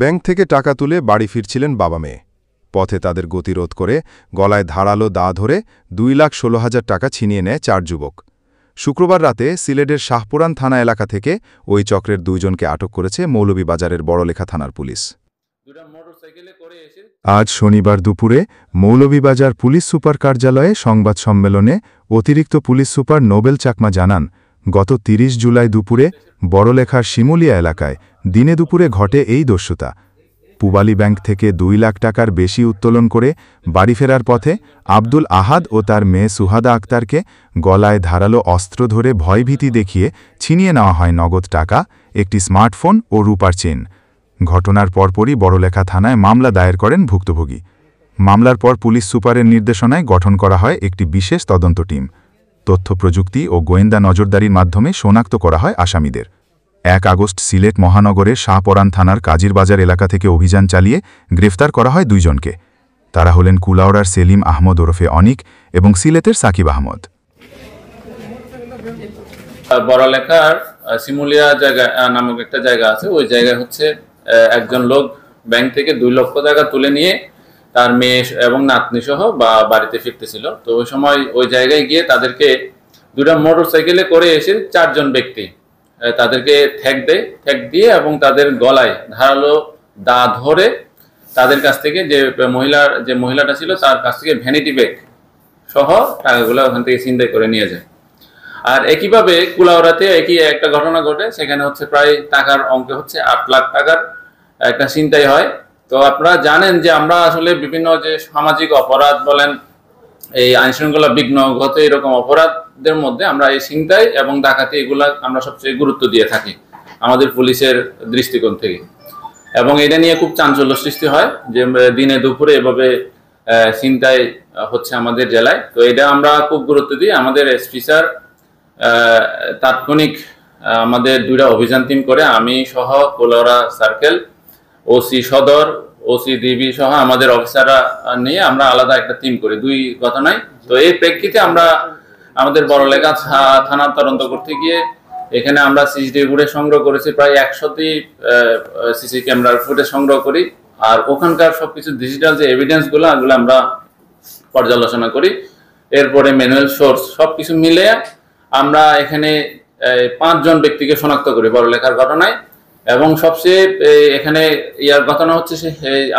Bank থেকে টাকা তুলে বাড়ি ফিরছিলেন বাবা মেয়ে। পথে তাদের গতিরোধ করে গলায় ধারালো দা ধরে 2,16,000 টাকা ছিনিয়ে নেয় 4 যুবক। শুক্রবার রাতে সিলেটের শাহপুরান থানা এলাকা থেকে ওই চক্রের 2 জনকে আটক করেছে মৌলভীবাজারের বড়লেখা থানার পুলিশ। আজ শনিবার দুপুরে মৌলভীবাজার পুলিশ সুপার কার্যালয়ে সংবাদ সম্মেলনে অতিরিক্ত পুলিশ সুপার নোবেল চাকমা জানান, গত 30 জুলাই দুপুরে বড়লেখার শিমুলিয়া এলাকায় দিনে দুপুরে ঘটে এই দস্যুতা। পূবালী ব্যাংক থেকে 2 লাখ টাকার বেশি উত্তোলন করে বাড়ি ফেরার পথে আব্দুল আহাদ ও তার মেয়ে সুহাদা আক্তারকে গলায় ধারালো অস্ত্র ধরে ভয়ভীতি দেখিয়ে ছিনিয়ে নেওয়া হয় নগদ টাকা, একটি স্মার্টফোন ও রূপার চেন। ঘটনার পরপরই বড়লেখা থানায় মামলা দায়ের করেন ভুক্তভোগী। মামলার পর পুলিশ সুপারের নির্দেশনায় গঠন করা হয় একটি বিশেষ তদন্ত টিম। তথ্য প্রযুক্তি ও গোয়েন্দা নজরদারির মাধ্যমে শনাক্ত করা হয় আসামিদের। 1 আগস্ট সিলেট মহানগরের শাহপরান থানার কাজিরবাজার এলাকা থেকে অভিযান চালিয়ে গ্রেফতার করা হয় 2 জনকে। তারা হলেন কুলাউড়ার সেলিম আহমদ ওরফে অনিক এবং সিলেটের সাকিব আহমদ। বড়লেখার শিমুলিয়া জায়গা নামক একটা জায়গা আছে, ওই জায়গায় হচ্ছে একজন লোক ব্যাংক থেকে 2 লক্ষ টাকা তুলে নিয়ে তার মেয়ে এবং নাতনি সহ বাড়িতে ফিরতেছিল। তো ওই সময় ওই জায়গায় গিয়ে তাদেরকে 2টা মোটরসাইকেলে করে এসে 4 জন ব্যক্তি তাদেরকে ঠ্যাক দিয়ে এবং তাদের গলায় ধারালো দা ধরে তাদের কাছ থেকে যে মহিলাটা ছিল তার কাছ থেকে ভ্যানিটি ব্যাগ সহ টাকাগুলো ওখান থেকে ছিনতাই করে নিয়ে যায়। আর একইভাবে কুলাউড়াতে একই একটা ঘটনা ঘটে, সেখানে হচ্ছে প্রায় টাকার অঙ্ক হচ্ছে 8 লাখ টাকার একটা ছিনতাই হয়। তো আপনারা জানেন যে আমরা আসলে বিভিন্ন যে সামাজিক অপরাধ বলেন, এই আইনশৃঙ্খলা বিঘ্নগত এরকম অপরাধদের মধ্যে আমরা এই ছিনতাই এবং ডাকাতি এগুলা আমরা সবচেয়ে গুরুত্ব দিয়ে থাকি আমাদের পুলিশের দৃষ্টিকোণ থেকে। এবং এটা নিয়ে খুব চাঞ্চল্য সৃষ্টি হয় যে দিনে দুপুরে এভাবে ছিনতাই হচ্ছে আমাদের জেলায়। তো এটা আমরা খুব গুরুত্ব দিই। আমাদের এসপি স্যার তাৎক্ষণিক আমাদের 2টা অভিযান টিম করে, আমি সহ কুলাউড়া সার্কেল, ওসি সদর, ওসি ডিবি সহ আমাদের অফিসাররা নিয়ে আমরা আলাদা একটা টিম করি 2 ঘটনায়। তো এই প্রেক্ষিতে আমরা আমাদের বড়লেখা থানা তদন্ত করতে গিয়ে এখানে আমরা সিসিটিভি ফুটেজ সংগ্রহ করেছি, প্রায় 100টি সিসি ক্যামেরার ফুটেজ সংগ্রহ করি। আর ওখানকার সবকিছু ডিজিটাল যে এভিডেন্সগুলো এগুলো আমরা পর্যালোচনা করি। এরপরে ম্যানুয়াল সোর্স সবকিছু মিলে আমরা এখানে 5 জন ব্যক্তিকে শনাক্ত করি বড়লেখার ঘটনায়। এবং সবচেয়ে এখানে ইয়ার ঘটনা হচ্ছে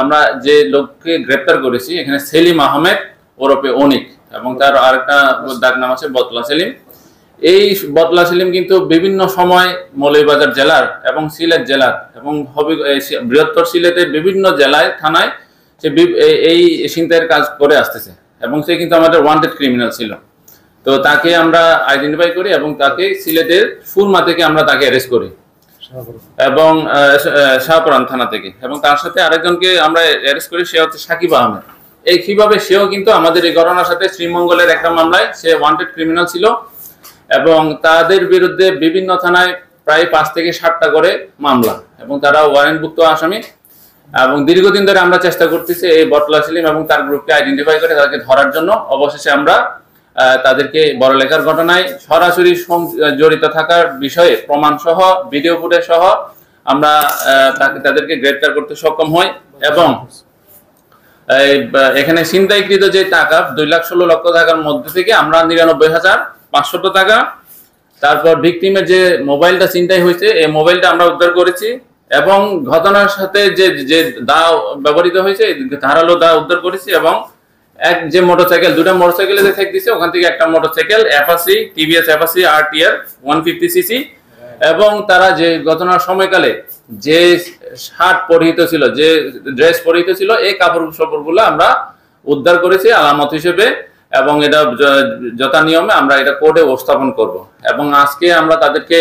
আমরা যে লোককে গ্রেপ্তার করেছি এখানে সেলিম আহমেদ ওরফে অনিক, এবং তার আরেকটা ডাক নাম আছে বতলা সেলিম। এই বতলা সেলিম কিন্তু বিভিন্ন সময় মৌলভীবাজার জেলার এবং সিলেট জেলার এবং বৃহত্তর সিলেটের বিভিন্ন জেলায় থানায় সে এই ছিনতাইয়ের কাজ করে আসতেছে, এবং সে কিন্তু আমাদের ওয়ান্টেড ক্রিমিনাল ছিল। তো তাকে আমরা আইডেন্টিফাই করি এবং তাকে সিলেটের সুরমা থেকে আমরা তাকে অ্যারেস্ট করি এবং শাহপুরান থানা থেকে, এবং তার সাথে আরেকজনকে আমরা অ্যারেস্ট করি, সে হচ্ছে সাকিব আহমেদ। এইভাবে সেও কিন্তু আমাদের এই ঘটনার সাথে শ্রীমঙ্গলের একটা মামলায় সে ওয়ান্টেড ক্রিমিনাল ছিল, এবং তাদের বিরুদ্ধে বিভিন্ন থানায় প্রায় 5 থেকে 7টা করে মামলা, এবং তারা ওয়ারেন্টভুক্ত আসামি। এবং দীর্ঘদিন ধরে আমরা চেষ্টা করতেছি এই বটলা সেলিম এবং তার গ্রুপকে আইডেন্টিফাই করে তাদেরকে ধরার জন্য। অবশেষে আমরা তাদেরকে বড়লেখার ঘটনায় সরাসরি জড়িত থাকার বিষয়ে প্রমাণ সহ ভিডিও ফুটেজ সহ আমরা তাদেরকে গ্রেপ্তার করতে সক্ষম হই। এবং এখানে ছিনতাইকৃত যে টাকা 2,16,00,000 টাকার মধ্যে থেকে আমরা 99,500 টাকা, তারপর ভিকটিমের যে মোবাইলটা ছিনতাই হয়েছে এই মোবাইলটা আমরা উদ্ধার করেছি, এবং ঘটনার সাথে যে দা ব্যবহৃত হয়েছে ধারালো দা উদ্ধার করেছি, এবং যে মোটরসাইকেল 2টা মোটরসাইকেলে যে ঠেক দিছে ওখান থেকে একটা motorcycle অ্যাপাসি TVS Apache RTR 150 CC, এবং তারা যে ঘটনার সময়কালে যে শার্ট পরিহিত ছিল, যে ড্রেস পরিহিত ছিল, এই কাপড়গুলো আমরা উদ্ধার করেছি আলামত হিসেবে, এবং এটা যথা নিয়মে আমরা এটা কোর্টে উপস্থাপন করব। এবং আজকে আমরা তাদেরকে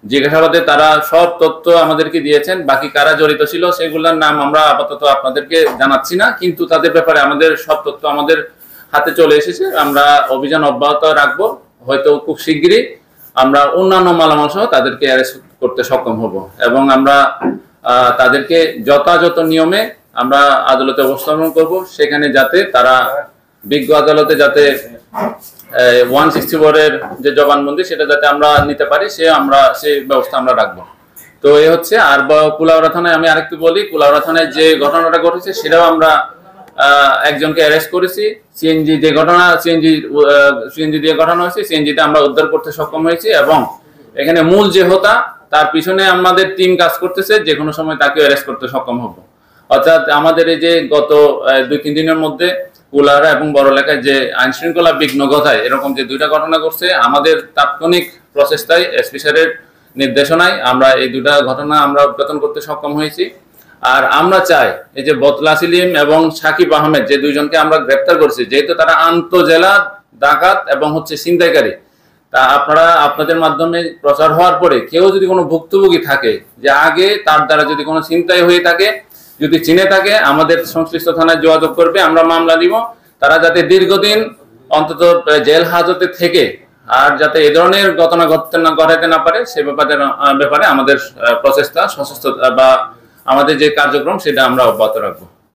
জিজ্ঞাসাবাদে তারা সব তথ্য আমাদেরকে দিয়েছেন। বাকি কারা জড়িত ছিল সেগুলোর নাম আমরা আপাতত আপনাদেরকে জানাচ্ছি না, কিন্তু তাদের ব্যাপারে আমাদের সব তথ্য আমাদের হাতে চলে এসেছে। আমরা অভিযান অব্যাহত রাখবো, হয়তো খুব শিগগিরই আমরা অন্যান্য মালামাল সহ তাদেরকে অ্যারেস্ট করতে সক্ষম হব, এবং আমরা তাদেরকে যথাযথ নিয়মে আমরা আদালতে উপস্থাপন করব, সেখানে যাতে তারা বিজ্ঞ আদালতে যাতে 164 এর যে জবানবন্দি সেটা যাতে আমরা নিতে পারি, সেই ব্যবস্থা আমরা রাখবো। তো এই হচ্ছে। আর কুলাউড়া থানায় আমি আরেকটু বলি, কুলাউড়া থানায় যে ঘটনাটা ঘটেছে সেটাও আমরা একজনকে অ্যারেস্ট করেছি। সিএনজি যে ঘটনা সিএনজি দিয়ে ঘটনা হয়েছে, সিএনজিতে আমরা উদ্ধার করতে সক্ষম হয়েছি এবং এখানে মূল যে হোতা তার পিছনে আমাদের টিম কাজ করতেছে, যে কোনো সময় তাকে অ্যারেস্ট করতে সক্ষম হবো। অর্থাৎ আমাদের এই যে গত 2-3 দিনের মধ্যে কুলাউড়া এবং বড়লেখায় যে আইন শৃঙ্খলা বিঘ্ন ঘটায় এরকম যে 2টা ঘটনা ঘটছে, আমাদের তাৎক্ষণিক প্রচেষ্টায় এসপি স্যারের নির্দেশনায় আমরা এই 2টা ঘটনা আমরা উদ্ঘাটন করতে সক্ষম হয়েছি। আর আমরা চাই এই যে বতলা সেলিম এবং সাকিব আহমেদ যে 2জনকে আমরা গ্রেপ্তার করছি, যেহেতু তারা আন্তঃজেলা ডাকাত এবং হচ্ছে ছিনতাইকারী, তা আপনারা আপনাদের মাধ্যমে প্রচার হওয়ার পরে কেউ যদি কোনো ভুক্তভোগী থাকে যে আগে তার দ্বারা যদি কোনো ছিনতাই হয়ে থাকে, যদি চিনে থাকে, আমাদের সংশ্লিষ্ট থানায় যোগাযোগ করবে, আমরা মামলা দিব। তারা যাতে দীর্ঘদিন অন্তত জেল হাজতে থেকে আর যাতে এ ধরনের ঘটনা ঘটাতে না পারে সে ব্যাপারে আমাদের প্রচেষ্টা সশস্ত্র বা আমাদের যে কার্যক্রম সেটা আমরা অব্যাহত রাখবো।